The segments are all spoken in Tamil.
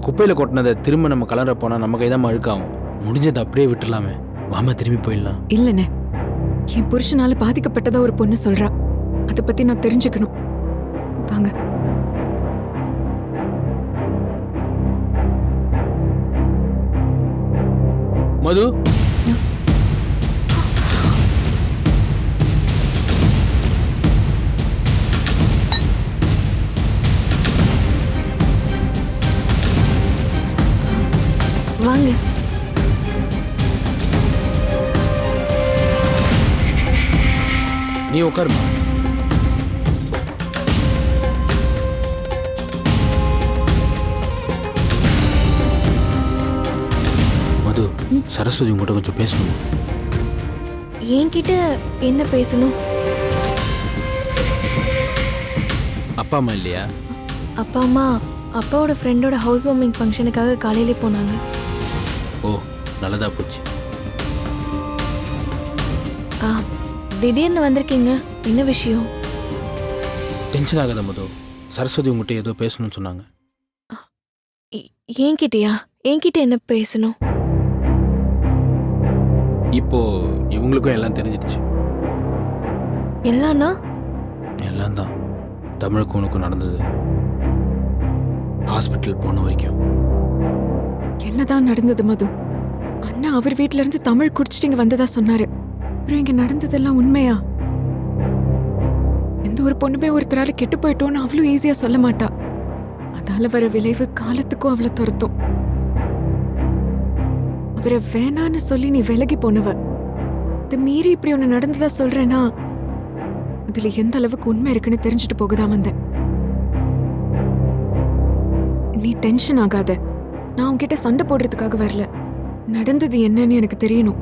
குப்பையில் கொட்டினதை திரும்ப நம்ம கலர போனால் நம்ம கைதான் அழுக்காகும். முடிஞ்சதை அப்படியே விட்டுலாமே. வாமா திரும்பி போயிடலாம். இல்லைண்ணே, என் புருஷனால பாதிக்கப்பட்டதா ஒரு பொண்ணு சொல்றா. அதை பத்தி நான் தெரிஞ்சுக்கணும். வாங்க. மது, வாங்க. நீ உட்காருமா. மது, சரஸ்வதி உங்கள்கிட்ட கொஞ்சம் பேசணும். என்கிட்ட என்ன பேசணும்? அப்பா அம்மா இல்லையா? அப்பா அம்மா அப்பாவோட ஃப்ரெண்டோட ஹவுஸ் வார்மிங் ஃபங்க்ஷனுக்காக காலையிலே போனாங்க. ஓ, நல்லதா போச்சு. திடீர்னு வந்திருக்கீங்க, என்ன விஷயம்? டென்ஷன் ஆகாத மது. சரஸ்வதி உங்கள்கிட்ட ஏதோ பேசணும்னு சொன்னாங்க. என்கிட்டயா? என்கிட்ட என்ன பேசணும்? இப்போ இவங்களுக்கும் எல்லாம் தெரிஞ்சிடுச்சு. எல்லாம்னா? எல்லாம் தான். தமிழுக்கும் உனக்கும் நடந்தது. ஹாஸ்பிட்டல் போன வரைக்கும். என்னதான் நடந்தது மது? அண்ணா அவர் வீட்ல இருந்து தமிழ் குடிச்சிட்டு இங்க வந்ததா சொன்னாரு. அப்புறம் இங்க நடந்ததெல்லாம் உண்மையா? எந்த ஒரு பொண்ணுமே ஒருத்தரால கெட்டு போயிட்டோன்னு அவ்வளவு ஈஸியா சொல்ல மாட்டா. அதால வர விளைவு காலத்துக்கும் அவளை துரத்தும். அவரை வேணான்னு சொல்லி நீ விலகி போனவ. இதை மீறி இப்படி ஒண்ணு நடந்ததா சொல்றேன்னா அதுல எந்த அளவுக்கு உண்மை இருக்குன்னு தெரிஞ்சுட்டு போகுதான் வந்தேன். நீ டென்ஷன் ஆகாத. நான் உன்கிட்ட சண்டை போடுறதுக்காக வரல. நடந்தது என்னன்னு எனக்கு தெரியணும்.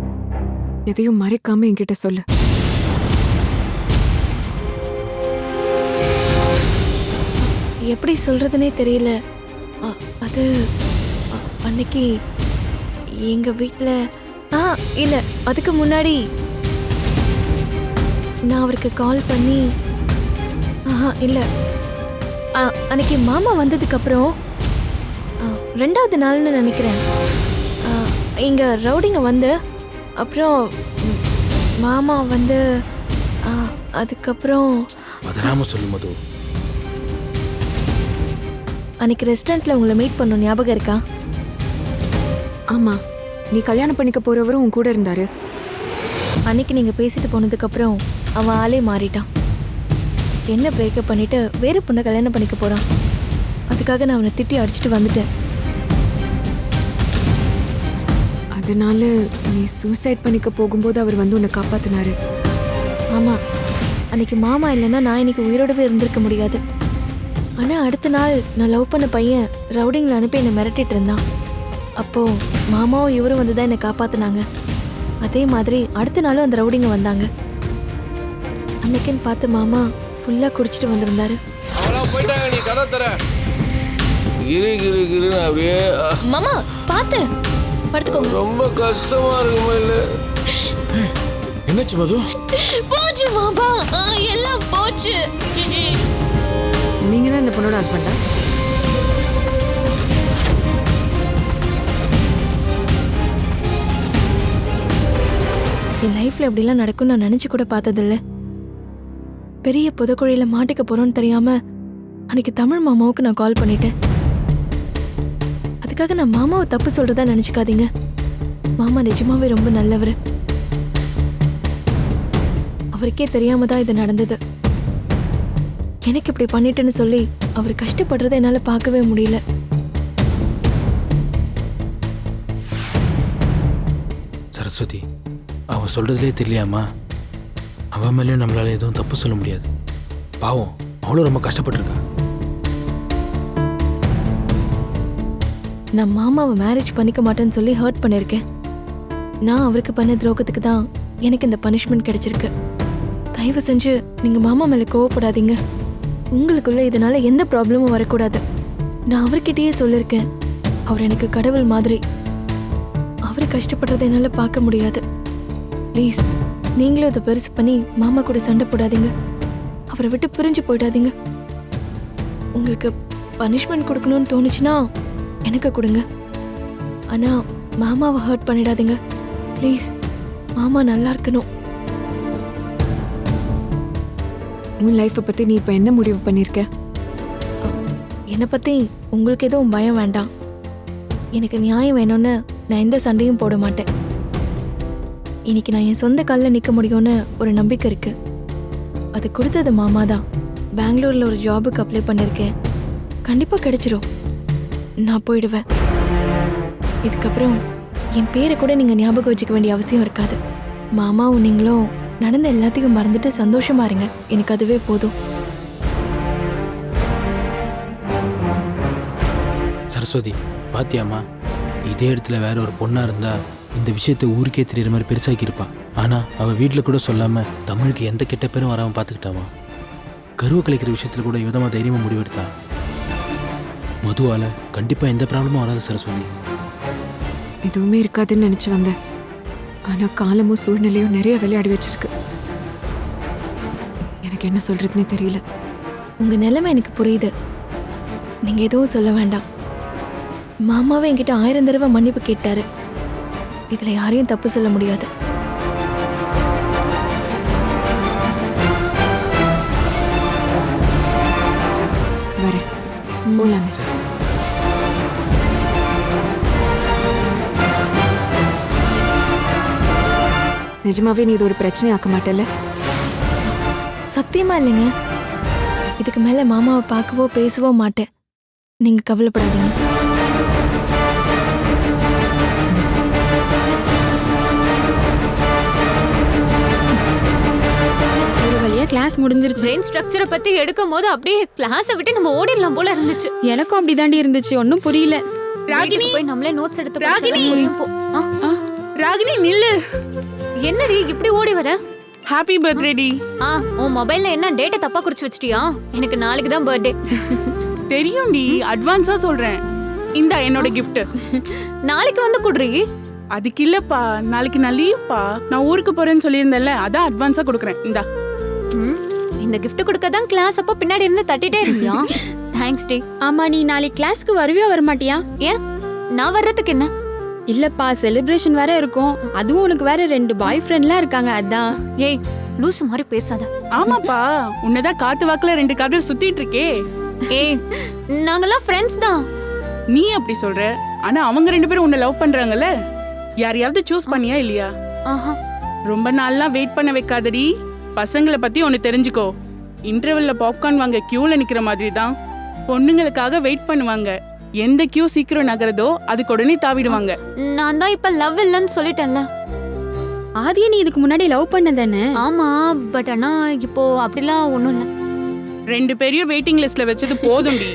எதையும் மறைக்காம என்கிட்ட சொல்லு. எப்படி சொல்றதுனே தெரியல. அது அன்னைக்கு எங்க வீட்டில் இல்ல, அதுக்கு முன்னாடி நான் அவருக்கு கால் பண்ணி இல்ல, அன்னைக்கு மாமா வந்ததுக்கு அப்புறம் 2வது நாள்னு நினைக்கிறேன். இங்க ரவுடிங்க வந்து அப்புறம் மாமா வந்து அதுக்கப்புறம் அதனாம சொல்லு மது. அன்னைக்கு ரெஸ்டாரண்ட்ல உங்களை மீட் பண்ணோம், ஞாபகம் இருக்கா? ஆமா, நீ கல்யாணம் பண்ணிக்க போறவரும் உன் கூட இருந்தாரு. அன்னைக்கு நீங்க பேசிட்டு போனதுக்கு அப்புறம் அவன் ஆளே மாறிட்டான். என்ன பிரேக்கப் பண்ணிட்டு வேற பொண்ணை கல்யாணம் பண்ணிக்க போறான். அதுக்காக நான் அவனை திட்டி அடிச்சுட்டு வந்துட்டேன். அதனால நீ சூசைட் பண்ணிக்க போகும்போது அவர் வந்து உன்னை காப்பாத்தினாரு. ஆமா, அன்னைக்கு மாமா இல்லைன்னா நான் இன்னைக்கு உயிரோடவே இருந்திருக்க முடியாது. ஆனா அடுத்த நாள் நான் லவ் பண்ண பையன் ரவுடிங்களை அனுப்பி என்னை மிரட்டிட்டு இருந்தான். அப்போ மாமாவும் இவரும் வந்து தான் என்னை காப்பாத்தினாங்க. அதே மாதிரி அடுத்த நாளும் அந்த ரவுடிங்க வந்தாங்க. அன்னைக்குன்னு பார்த்து மாமா ஃபுல்லா குடிச்சிட்டு வந்திருந்தாரு. மாமா பார்த்து படுத்துக்கோங்க. ரொம்ப கஷ்டமா இருக்குமா? இல்ல என்னாச்சு மது? போச்சு மாமா, எல்லாம் போச்சு. நீங்க தான் இந்த பொண்ணோட ஹஸ்பண்டா? என் லைஃப்ல இப்படிலாம் நடக்கும் நான் நினைச்சு கூட பார்த்ததில்ல. பெரிய புதக்குழியில மாட்டிக்க போறோம்னு தெரியாம அன்னைக்கு தமிழ் மாமாவுக்கு நான் கால் பண்ணிட்டேன். அதுக்காக நான் மாமாவை தப்பு சொல்றதா நினைச்சுக்காதீங்க. மாமா நிஜமாவே ரொம்ப நல்லவர். அவருக்கே தெரியாம தான் இது நடந்தது. எனக்கு இப்படி பண்ணிட்டேன்னு சொல்லி அவர் கஷ்டப்படுறத என்னால பார்க்கவே முடியல. சரஸ்வதி, அவ சொல்றதுலே தெரியலையாமா? அவன் மேலேயும் நம்மளால எதுவும் தப்பு சொல்ல முடியாது. பாவம், அவளும் ரொம்ப கஷ்டப்பட்டிருக்கா. நான் மாமாவை மேரேஜ் பண்ணிக்க மாட்டேன்னு சொல்லி ஹர்ட் பண்ணிருக்கேன். நான் அவருக்கு பண்ண துரோகத்துக்கு தான் எனக்கு இந்த பனிஷ்மெண்ட் கிடைச்சிருக்கு. தயவு செஞ்சு நீங்க மாமா மேல கோவப்படாதீங்க. உங்களுக்குள்ள இதனால எந்த ப்ராப்ளமும் வரக்கூடாது. நான் அவர்கிட்டயே சொல்லிருக்கேன், அவர் எனக்கு கடவுள் மாதிரி. அவரு கஷ்டப்படுறதை என்னால பார்க்க முடியாது. ப்ளீஸ் நீங்களும் இதை பெருசு பண்ணி மாமா கூட சண்டை போடாதீங்க. அவரை விட்டு பிரிஞ்சு போயிடாதீங்க. உங்களுக்கு பனிஷ்மெண்ட் கொடுக்கணும்னு தோணுச்சுன்னா எனக்கு கொடுங்க. ஆனா மாமாவை ஹர்ட் பண்ணிடாதீங்க ப்ளீஸ். மாமா நல்லா இருக்கணும். உன் லைஃப்பை பத்தி நீ இப்ப என்ன முடிவு பண்ணிருக்க? என்னை பத்தி உங்களுக்கு எதுவும் பயம் வேண்டாம். எனக்கு நியாயம் வேணும்னு நான் எந்த சண்டையும் போட மாட்டேன். இன்னைக்கு நான் என் சொந்த காலில் நிற்க முடியும்னு ஒரு நம்பிக்கை இருக்கு. அது கொடுத்தது மாமா தான். பெங்களூர்ல ஒரு ஜாபுக்கு அப்ளை பண்ணியிருக்கேன். கண்டிப்பா கிடைச்சிரும். நான் போயிடுவேன். இதுக்கப்புறம் என் பேரை கூட நீங்க ஞாபகம் வச்சுக்க வேண்டிய அவசியம் இருக்காது. மாமாவும் நீங்களும் நடந்த எல்லாத்தையும் மறந்துட்டு சந்தோஷமா இருங்க. எனக்கு அதுவே போதும். சரஸ்வதி, பாத்தியாம்மா, இதே இடத்துல வேற ஒரு பொண்ணா இருந்தா இந்த விஷயத்தை ஊருக்கே தெரியற மாதிரி பெருசாக்கி இருப்பா. ஆனா அவ வீட்டுல கூட சொல்லாம தமிழுக்கு எந்த கெட்ட பேரும் வராம பாத்துக்கிட்டாமா. கருவை கலைக்கிற விஷயத்துல கூட விதமா தைரியமா முடிவெடுத்தா. மதுவால கண்டிப்பா எந்த ப்ராப்ளமும் வராது சரஸ்வதி. எதுவுமே இருக்காதுன்னு நினைச்சு வந்தேன். ஆனா காலமும் சூழ்நிலையும் நிறைய விளையாடி வச்சிருக்கு. எனக்கு என்ன சொல்றதுன்னே தெரியல. உங்க நிலைமை எனக்கு புரியுது. நீங்க எதுவும் சொல்ல வேண்டாம். மாமாவே என்கிட்ட 1000 தடவை மன்னிப்பு கேட்டாரு. இதுல யாரையும் தப்பு சொல்ல முடியாது. வரேன். போலானே. நிஜமாவே நீ இது ஒரு பிரச்சனை ஆக்க மாட்டல? சத்தியமா இல்லைங்க. இதுக்கு மேல மாமாவை பார்க்கவோ பேசவோ மாட்டேன். நீங்க கவலைப்படாதீங்க. ஒரு வழியா கிளாஸ் முடிஞ்சிருச்சு. பிரெயின் ஸ்ட்ரக்சரை பத்தி எடுக்கும் போது அப்படியே கிளாஸை விட்டு நம்ம ஓடிடலாம் போல இருந்துச்சு. எனக்கும் அப்படிதாண்டி இருந்துச்சு. ஒன்னும் புரியல. ராகினி போய் நம்மளே நோட்ஸ் எடுத்து படிச்சா புரியும் போ. ராகினி நில்லு. என்னடி இப்படி ஓடி வர? ஹாப்பி பர்த்டே டி. உன் மொபைல்ல என்ன டேட்டா தப்பா குறிச்சு வச்சிட்டியா? எனக்கு நாளைக்கு தான் பர்த்டே. தெரியும் டி, அட்வான்ஸா சொல்றேன். இந்தா என்னோட gift. நாளைக்கு வந்து குடுறி. அதுக்கு இல்லப்பா, நாளைக்கு நான் லீவ்ப்பா. நான் ஊருக்கு போறேன்னு சொல்லியிருந்தேன்ல, அதான் அட்வான்ஸா கொடுக்குறேன். இந்தா. இந்த gift கொடுக்க தான் கிளாஸ் அப்போ பின்னாடி இருந்து தட்டிட்டே இருந்தியா? தேங்க்ஸ் டி. ஆமா, நீ நாளைக்கு கிளாஸ்க்கு வருவியா வரமாட்டியா? ஏன் நான் வர்றதுக்கு என்ன? இல்லப்பா, செலிப்ரேஷன் வேற இருக்கும். அதுவும் உனக்கு வேற 2 பாய் ஃப்ரெண்ட்லாம் இருக்காங்க. அதான். ஏய் லூசு மாதிரி பேசாத. ஆமாப்பா, உன்னதான் காத்து வாக்குல 2 காதல் சுத்திட்டு இருக்கே. ஏய் நாங்கெல்லாம் ஃப்ரெண்ட்ஸ் தான். நீ அப்படி சொல்ற, ஆனா அவங்க 2 பேரும் உன்னை லவ் பண்றாங்கல்ல. யாரையாவது சூஸ் பண்ணியா இல்லையா? ஆஹா. ரொம்ப நாள்லாம் வெயிட் பண்ண வைக்காதடி. பசங்களை பத்தி ஒன்னு தெரிஞ்சுக்கோ. இன்டர்வெல்ல பாப்கார்ன் வாங்க கியூல நிக்கிற மாதிரி தான் பொண்ணுங்களுக்காக வெயிட் பண்ணுவாங்க. எந்த கியூ சீக்கிரம் நகரதோ அதுக்கு உடனே தாவிடுவாங்க. நான் தான் இப்ப லவ் இல்லன்னு சொல்லிட்டேன்ல. ஆதியை நீ இதுக்கு முன்னாடி லவ் பண்ணதானே? ஆமா, பட் ஆனா இப்போ அப்படிலாம் ஒண்ணும் இல்ல. 2 பேரையும் வெயிட்டிங் லிஸ்ட்ல வச்சது போதும்டி.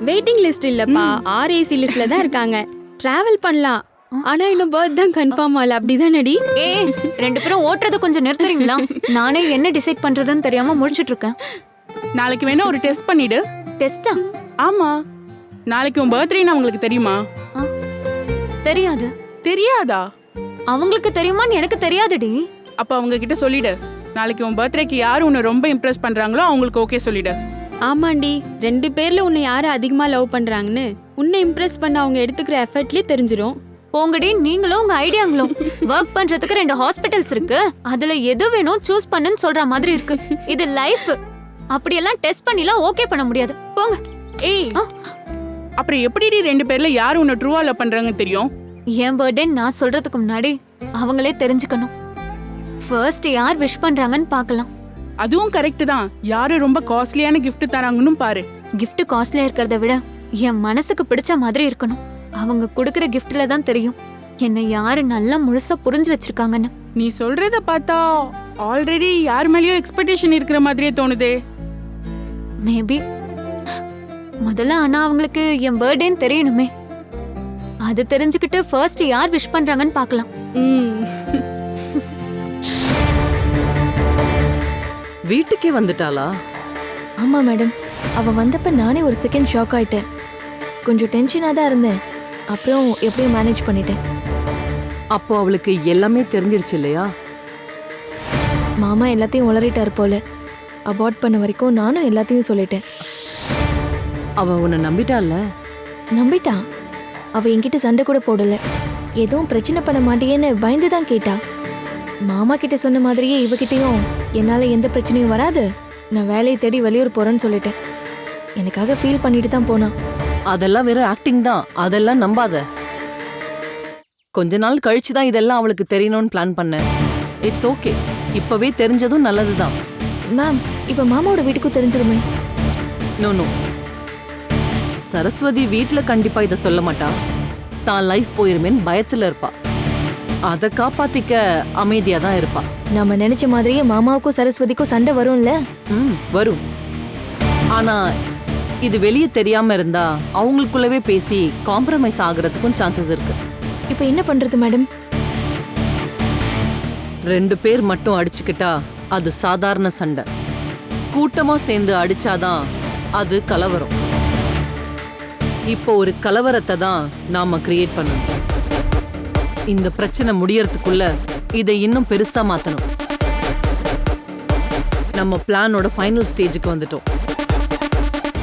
வெயிட்டிங் லிஸ்ட் இல்லப்பா, RAC லிஸ்ட்ல தான் இருக்காங்க. டிராவல் பண்ணலாம். ஆனா இன்னும் பர்த் தான் கன்ஃபார்ம் ஆகல. அப்படிதானடி? ஏய் 2 பேரும் ஓட்டுறது கொஞ்சம் நிறுத்துறீங்களா? நானே என்ன டிசைட் பண்றதுன்னு தெரியாம முழிச்சிட்டு இருக்கேன். நாளைக்கு வேணா ஒரு டெஸ்ட் பண்ணிடு. டெஸ்டா? ஆமா, நாளைக்கு உன் பர்த்டேன்னு அவங்களுக்கு தெரியுமா? தெரியாது. தெரியாதா? அவங்களுக்கு தெரியுமான்னு எனக்கு தெரியாதுடி. அப்ப அவங்க கிட்ட சொல்லிடு. நாளைக்கு உன் பர்த்டேக்கு யார் உன்னை ரொம்ப இம்ப்ரெஸ் பண்றாங்களோ அவங்களுக்கு ஓகே சொல்லிடு. ஆமாண்டி, 2 பேர்ல உன்னை யாரு அதிகமா லவ் பண்றாங்கன்னு உன்னை இம்ப்ரெஸ் பண்ண அவங்க எடுத்துக்கிற எஃபர்ட்லயே தெரிஞ்சிரும். போங்கடி, நீங்களும் உங்க ஐடியாங்களும். ஒர்க் பண்றதுக்கு 2 ஹாஸ்பிட்டல்ஸ் இருக்கு. அதுல எது வேணும் சூஸ் பண்ணுன்னு சொல்ற மாதிரி இருக்கு. இது லைஃப். அப்படியெல்லாம் டெஸ்ட் பண்ணிலாம் ஓகே பண்ண முடியாது. போங்க. ஏய், அப்புறம் எப்படிடி 2 பேர்ல யார் உன்னை ட்ரூவா லவ் பண்றாங்கன்னு தெரியும்? என் பர்த்டே நான் சொல்றதுக்கு முன்னாடி அவங்களே தெரிஞ்சுக்கணும். ஃபர்ஸ்ட் யார் விஷ் பண்றாங்கன்னு பார்க்கலாம். அதுவும் கரெக்ட் தான். யாரு ரொம்ப காஸ்ட்லியான gift தராங்கன்னு பாரு. gift காஸ்ட்லியா இருக்கிறத விட என் மனசுக்கு பிடிச்ச மாதிரி இருக்கணும். அவங்க கொடுக்கிற giftல தான் தெரியும் என்னை யாரு நல்லா முழுசா புரிஞ்சு வச்சிருக்காங்கன்னு. நீ சொல்றத பார்த்தா ஆல்ரெடி யார் மேலயோ எக்ஸ்பெக்டேஷன் இருக்கிற மாதிரியே தோணுதே. மேபி. முதல்ல ஆனா அவங்களுக்கு என் பர்த்டேன்னு தெரியணுமே. அது தெரிஞ்சுக்கிட்டு ஃபர்ஸ்ட் யார் விஷ் பண்றாங்கன்னு பார்க்கலாம். வீட்டுக்கே வந்துட்டாளா? ஆமா மேடம். அவ வந்தப்ப நானே ஒரு செகண்ட் ஷாக் ஆயிட்டேன். கொஞ்சம் டென்ஷனா தான் இருந்தேன். அப்புறம் எப்படியும் மேனேஜ் பண்ணிட்டேன். அப்போ அவளுக்கு எல்லாமே தெரிஞ்சிருச்சு இல்லையா? மாமா எல்லாத்தையும் உளறிட்டாரு போல. அபார்ட் பண்ண வரைக்கும் நானும் எல்லாத்தையும் சொல்லிட்டேன். அவ உன்னை நம்பிட்டால? நம்பிட்டான். அவ என்கிட்ட சண்டை கூட போடல. எதுவும் பிரச்சனை பண்ண மாட்டேன்னு பயந்து தான் கேட்டா. மாமா கிட்ட சொன்ன மாதிரியே இவகிட்டயும் என்னால எந்த பிரச்சனையும் வராது, நான் வேலையை தேடி வெளியூர் போறேன்னு சொல்லிட்டேன். எனக்காக ஃபீல் பண்ணிட்டு தான் போனா. அதெல்லாம் வெறும் ஆக்டிங் தான், அதெல்லாம் நம்பாத. கொஞ்ச நாள் கழிச்சு தான் இதெல்லாம் அவளுக்கு தெரியணும்னு பிளான் பண்ணேன். இட்ஸ் ஓகே, இப்பவே தெரிஞ்சதும் நல்லதுதான். மேம், இப்ப மாமாவோட வீட்டுக்கும் தெரிஞ்சிருமே. நோ நோ, சரஸ்வதி வீட்ல கண்டிப்பா இத சொல்ல மாட்டா. தான் லைஃப் போயிருமேன்னு பயத்துல இருப்பா. அத காப்பாத்திக்க அமைதியா தான் இருப்பா. நம்ம நினைச்ச மாதிரியே மாமாவுக்கும் சரஸ்வதிக்கும் சண்டை வரும்ல. வரும். ஆனா இது வெளியே தெரியாம இருந்தா அவங்களுக்குள்ளவே பேசி காம்ப்ரமைஸ் ஆகுறதுக்கும் சான்சஸ் இருக்கு. இப்ப என்ன பண்றது மேடம்? 2 பேர் மட்டும் அடிச்சுக்கிட்டா அது சாதாரண சண்டை. கூட்டமா சேர்ந்து அடிச்சாதான் அது கலவரம். இப்போ ஒரு கலவரத்தை தான் நாம கிரியேட் பண்ணணும். இந்த பிரச்சனை முடியறதுக்குள்ள இதை இன்னும் பெருசா மாத்தணும். நம்ம பிளானோட ஃபைனல் ஸ்டேஜுக்கு வந்துட்டோம்.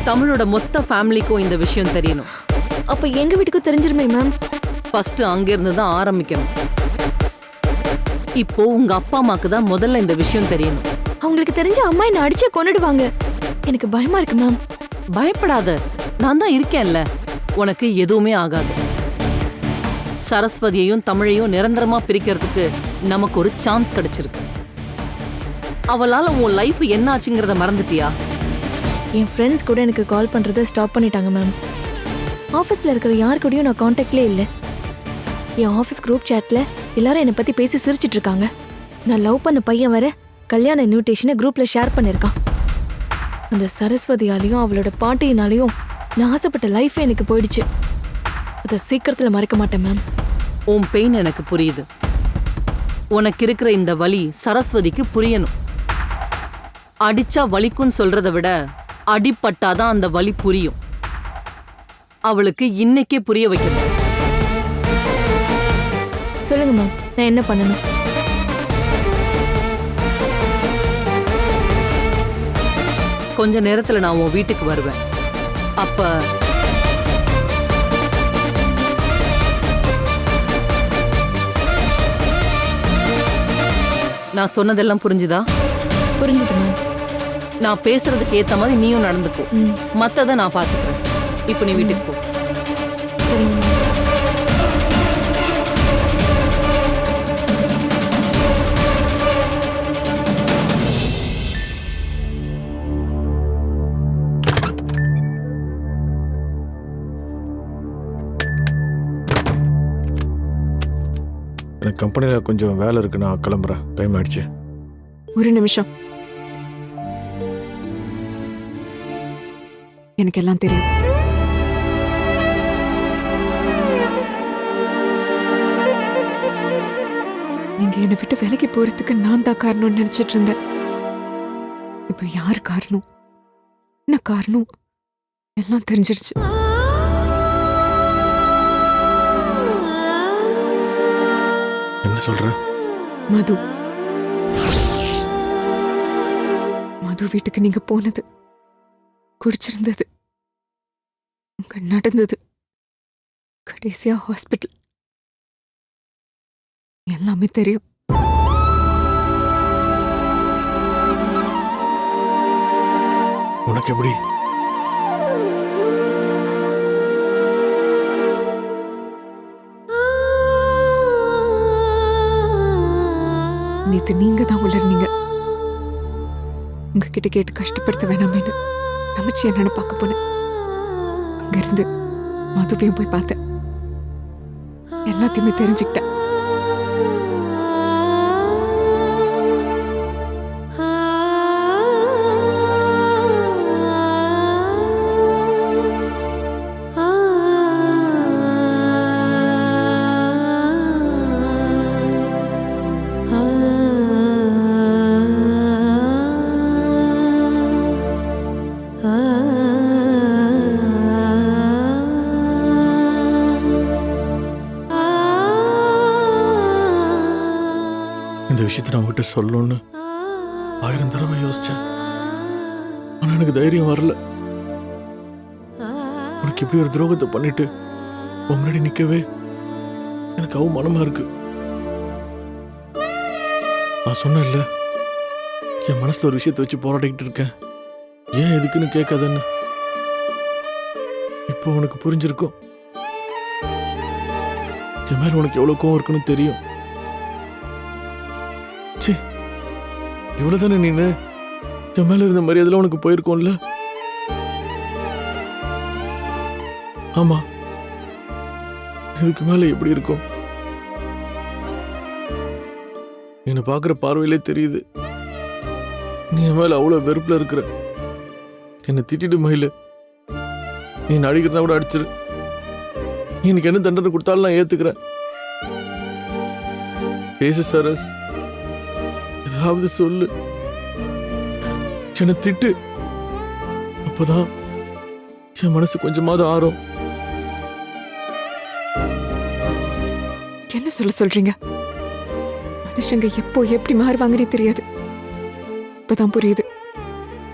தமிழோட மொத்த ஃபேமிலிக்கும் இந்த விஷயம் தெரியணும். அப்ப எங்க வீட்டுக்கும் தெரிஞ்சிருமே மேம். ஃபர்ஸ்ட் அங்கிருந்து தான் ஆரம்பிக்கணும். இப்போ உங்க அப்பா அம்மாக்கு தான் முதல்ல இந்த விஷயம் தெரியணும். அவங்களுக்கு தெரிஞ்ச அம்மா என்ன அடிச்சே கொன்னுடுவாங்க. எனக்கு பயமா இருக்கு மேம். பயப்படாத, நான் தான் இருக்கேன்ல, உனக்கு எதுவுமே ஆகாது. சரஸ்வதியையும் தமிழையும் நிரந்தரமா பிரிக்கிறதுக்கு நமக்கு ஒரு சான்ஸ் கிடைச்சிருக்கு. அவளால உன் லைஃப் என்ன ஆச்சுங்கிறத மறந்துட்டியா? என் ஃப்ரெண்ட்ஸ் கூட எனக்கு கால் பண்றதை ஸ்டாப் பண்ணிட்டாங்க மேம். ஆஃபீஸ்ல இருக்கிற யார் கூடயும் நான் காண்டாக்ட்லேயே இல்லை. என் ஆஃபீஸ் குரூப் சாட்ல எல்லாரும் என்னை பத்தி பேசி சிரிச்சிட்டு இருக்காங்க. நான் லவ் பண்ண பையன் வர கல்யாண இன்விடேஷனை குரூப்ல ஷேர் பண்ணிருக்கான். அந்த சரஸ்வதியாலையும் அவளோட பாட்டியினாலையும் நான் ஆசைப்பட்ட லைஃபே எனக்கு போயிடுச்சு. அதை சீக்கிரத்துல மறக்க மாட்டேன் மேம். உன் பெயின் எனக்கு புரியுது. உனக்கு இருக்கிற இந்த வலி சரஸ்வதிக்கு புரியணும். அடிச்சா வலிக்குன்னு சொல்றதை விட அடிப்பட்டாதான் அந்த வலி புரியும். அவளுக்கு இன்னைக்கே புரிய வைக்கணும். சொல்லுங்க மேம், நான் என்ன பண்ணணும்? கொஞ்ச நேரத்துல நான் உன் வீட்டுக்கு வருவேன். அப்ப நான் சொன்னதெல்லாம் புரிஞ்சுதா? புரிஞ்சுது மேம். நான் பேசுறதுக்கு ஏத்த மாதிரி நீயும் நடந்துக்கோ. மத்தத நான் பாத்துக்கிறேன். இப்ப நீ வீட்டுக்கு போ. சரிங்க மேம். எனக்கு கம்பெனியில் கொஞ்சம் வேலை இருக்கு, நான் கிளம்புறேன். டைம் ஆயிடுச்சு. ஒரு நிமிஷம். எனக்கு எல்லாம் தெரியும். நீங்க என்னை விட்டு வேலைக்கு போறதுக்கு நான் தான் காரணம்னு நினைச்சிட்டு இருந்தேன். இப்ப யாரு காரணம், என்ன காரணம் எல்லாம் தெரிஞ்சிருச்சு. என்ன சொல்ற? மது மது வீட்டுக்கு நீங்க போனது, குடிச்சிருந்தது, உங்க நடந்தது, கடைசியா ஹாஸ்பிட்டல், எல்லாமே தெரியும். உனக்கு எப்படி? நேத்து நீங்க தான் உளர்னீங்க. உங்ககிட்ட கேட்டு கஷ்டப்படுத்த வேணாமேன்னு நமச்சி என்னன்னு பார்க்க போனேன். அங்கிருந்து மதுவையும் போய் பார்த்தேன். எல்லாத்தையுமே தெரிஞ்சுக்கிட்டேன். இந்த விஷயத்தை நான் உங்ககிட்ட சொல்லணும்னு 1000 தடவை யோசிச்சேன். ஆனா எனக்கு தைரியம் வரல. உனக்கு இப்படி ஒரு துரோகத்தை பண்ணிட்டு உன் முன்னாடி நிக்கவே எனக்கு அவமானமா இருக்கு. நான் சொன்னேன்ல, என் மனசுல ஒரு விஷயத்தை வச்சு போராடிக்கிட்டு இருக்கேன், ஏன் எதுக்குன்னு கேட்காதன்னு. இப்போ உனக்கு புரிஞ்சிருக்கும் என் மேல உனக்கு எவ்வளவு கோவம் இருக்குன்னு தெரியும். ச்சே, இவ்வளவுதானே நீனு? என் மேல இருந்த மரியாதை உனக்கு போயிருக்கோம்ல? ஆமா, இதுக்கு மேல எப்படி இருக்கும்? என்னை பார்க்குற பார்வையிலே தெரியுது நீ என் மேல அவ்வளவு வெறுப்புல இருக்கிற. என்னை திட்டிட்டு மயில, நீ அடிக்கிறதா கூட அடிச்சிரு, நீ எனக்கு என்ன தண்டனை கொடுத்தாலும் நான் ஏத்துக்கிறேன். பேசு சரஸ், ஏதாவது சொல்லு, என்னை திட்டு, அப்பதான் என் மனசு கொஞ்சமாவது ஆறும். என்ன சொல்றீங்க? மனுஷங்க எப்போ எப்படி மாறுவாங்கன்னே தெரியாது. இப்பதான் புரியுது,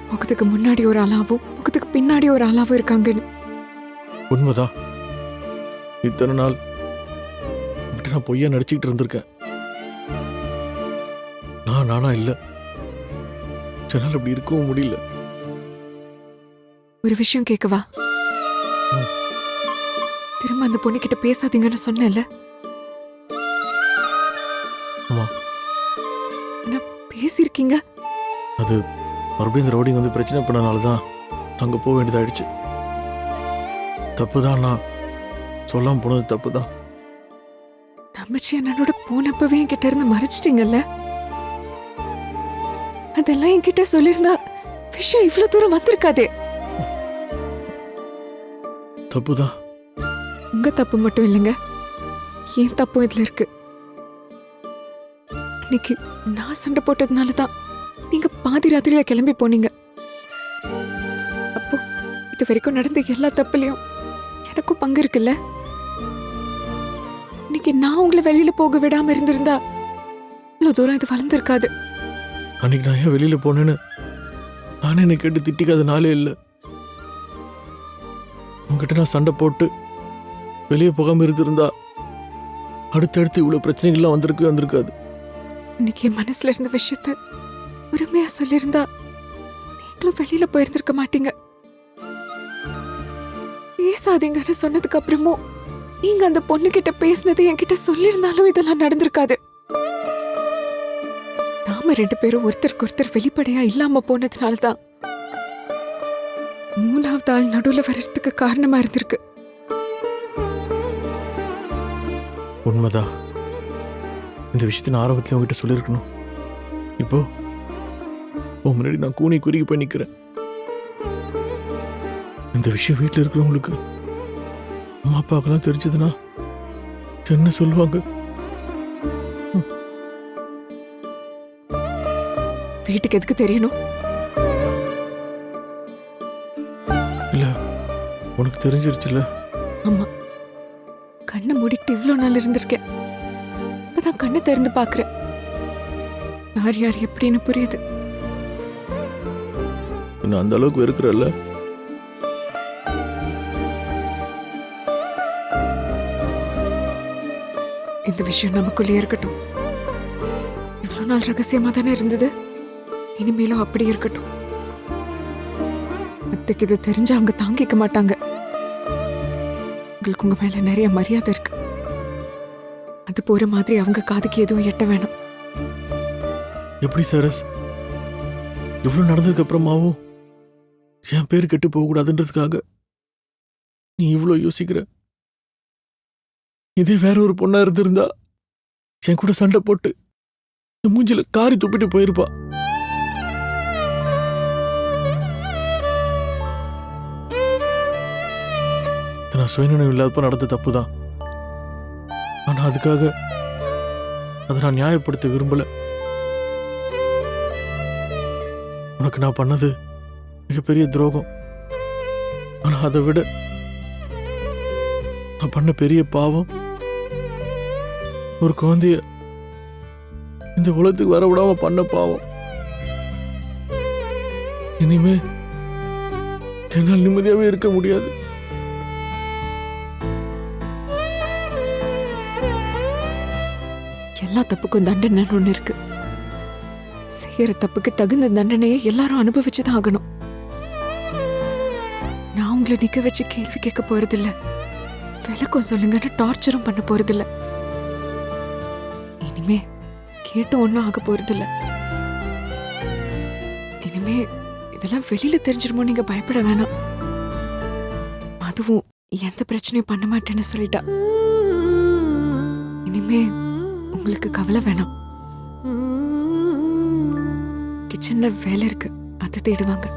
முகத்துக்கு முன்னாடி ஒரு ஆளாவும் முகத்துக்கு பின்னாடி ஒரு ஆளாவும் இருக்காங்கன்னு. உண்மைதான். இத்தனை நாள் உங்ககிட்ட நான் பொய்யா நடிச்சுக்கிட்டு இருந்திருக்கேன். நானா இல்ல, என்னால் அப்படி இருக்கவும் முடியல. ஒரு விஷயம் கேட்கவா? திரும்ப அந்த பொண்ணுகிட்ட பேசாதீங்கன்னு சொன்னேன்ல? ஆமா. என்ன பேசியிருக்கீங்க? அது மறுபடியும் இந்த ரோடிங் வந்து பிரச்சனை பண்ணனாலதான் அங்க போக வேண்டியதாயிடுச்சு. தப்புதான், நான் சொல்லாம போனது தப்புதான். நம்பிச்சு என்னோட போனப்பவே என்கிட்ட இருந்து மறைச்சிட்டீங்கல்ல? அதெல்லாம் என்கிட்ட சொல்லியிருந்தா விஷயம் இவ்வளவு தூரம் வந்திருக்காதே. தப்புதான். உங்க தப்பு மட்டும் இல்லைங்க, ஏன் தப்பும் இதுல இருக்கு. இன்னைக்கு நான் சண்டை போட்டதுனாலதான் நீங்க பாதி ராத்திரியில கிளம்பி போனீங்க. அப்போ இது வரைக்கும் நடந்த எல்லா தப்புலயும் எனக்கும் பங்கு இருக்குல்ல? இன்னைக்கு நான் உங்களை வெளியில போக விடாம இருந்திருந்தா இவ்வளவு தூரம் இது வளர்ந்துருக்காது. அன்னைக்கு நான் ஏன் வெளியில போனேன்னு நானே என்னை கேட்டு திட்டிக்காத நாளே இல்லை. உங்ககிட்ட நான் சண்டை போட்டு வெளியே போகாம இருந்திருந்தா அடுத்தடுத்து இவ்வளவு பிரச்சனைகள்லாம் வந்திருக்காது. இன்னைக்கு என் மனசுல இருந்த விஷயத்த உரிமையா சொல்லியிருந்தா நீங்களும் வெளியில போயிருந்திருக்க மாட்டீங்க. பேசாதீங்கன்னு சொன்னதுக்கு அப்புறமும் நீங்க அந்த பொண்ணு கிட்ட பேசினது என்கிட்ட சொல்லியிருந்தாலும் இதெல்லாம் நடந்திருக்காது. நாம 2 பேரும் ஒருத்தருக்கு ஒருத்தர் வெளிப்படையா இல்லாம போனதுனாலதான் 3வது ஆள் நடுவுல வர்றதுக்கு காரணமா இருந்திருக்கு. உண்மைதான். இந்த விஷயத்தை நான் ஆரம்பத்தில் உங்ககிட்ட சொல்லியிருக்கணும். இப்போ உன் முன்னாடி நான் கூனி குறுகி போய் நிற்கிறேன். இந்த விஷயம் வீட்டில் இருக்கிறவங்களுக்கு, அம்மா அப்பாவுக்கெல்லாம் தெரிஞ்சதுன்னா என்ன சொல்லுவாங்க? வீட்டுக்கு எதுக்கு தெரியணும்? இல்ல, உனக்கு தெரிஞ்சிருச்சுல. ஆமா, கண்ணை மூடிட்டு இவ்வளவு நாள் இருந்திருக்கேன். இப்பதான் கண்ணை திறந்து பாக்குறேன். யார் யார் எப்படின்னு புரியுது. என்ன அந்த அளவுக்கு வெறுக்கிறல்ல? இந்த விஷயம் நமக்குள்ளே இருக்கட்டும். இவ்வளவு நாள் ரகசியமா தானே இருந்தது, இனிமேலும் அப்படி இருக்கட்டும். அத்தைக்கு இது தெரிஞ்சு அவங்க தாங்கிக்க மாட்டாங்க. உங்களுக்கு உங்க மேல நிறைய மரியாதை இருக்கு. அது போற மாதிரி அவங்க காதுக்கு எதுவும் எட்ட வேணாம். எப்படி சரஸ், இவ்வளவு நடந்ததுக்கு அப்புறமாவும் என் பேர் கெட்டு போக கூடாதுன்றதுக்காக நீ இவ்வளவு யோசிக்கிற? இதே வேற ஒரு பொண்ணா இருந்திருந்தா என் கூட சண்டை போட்டு என் மூஞ்சில காரி துப்பிட்டு போயிருப்பா. நான் சுயநினைவு இல்லாதப்ப நடந்த தப்புதான். ஆனா அதுக்காக அதை நான் நியாயப்படுத்த விரும்பல. உனக்கு நான் பண்ணது மிகப்பெரிய துரோகம். ஆனா அதை விட நான் பண்ண பெரிய பாவம், ஒரு குழந்தைய இந்த உலகத்துக்கு வர விடாம பண்ண பாவம். இனிமே என்னால் நிம்மதியாவே இருக்க முடியாது. எல்லா தப்புக்கும் தண்டனைன்னு ஒண்ணு இருக்கு. செய்யற தப்புக்கு தகுந்த தண்டனையை எல்லாரும் அனுபவிச்சுதான் ஆகணும். நான் உங்களை நிக்க வச்சு கேள்வி கேட்க போறதில்ல, விளக்கம் சொல்லுங்கன்னு டார்ச்சரும் பண்ண போறதில்ல. இனிமே கேட்டு ஒன்றும் ஆக போறதில்ல. இனிமே இதெல்லாம் வெளியில தெரிஞ்சிருமோ நீங்க பயப்பட வேணாம். அதுவும் எந்த பிரச்சனையும் பண்ண மாட்டேன்னு சொல்லிட்டா. இனிமே உங்களுக்கு கவலை வேணாம். கிச்சன்ல வேலை இருக்கு, அது தேடுவாங்க.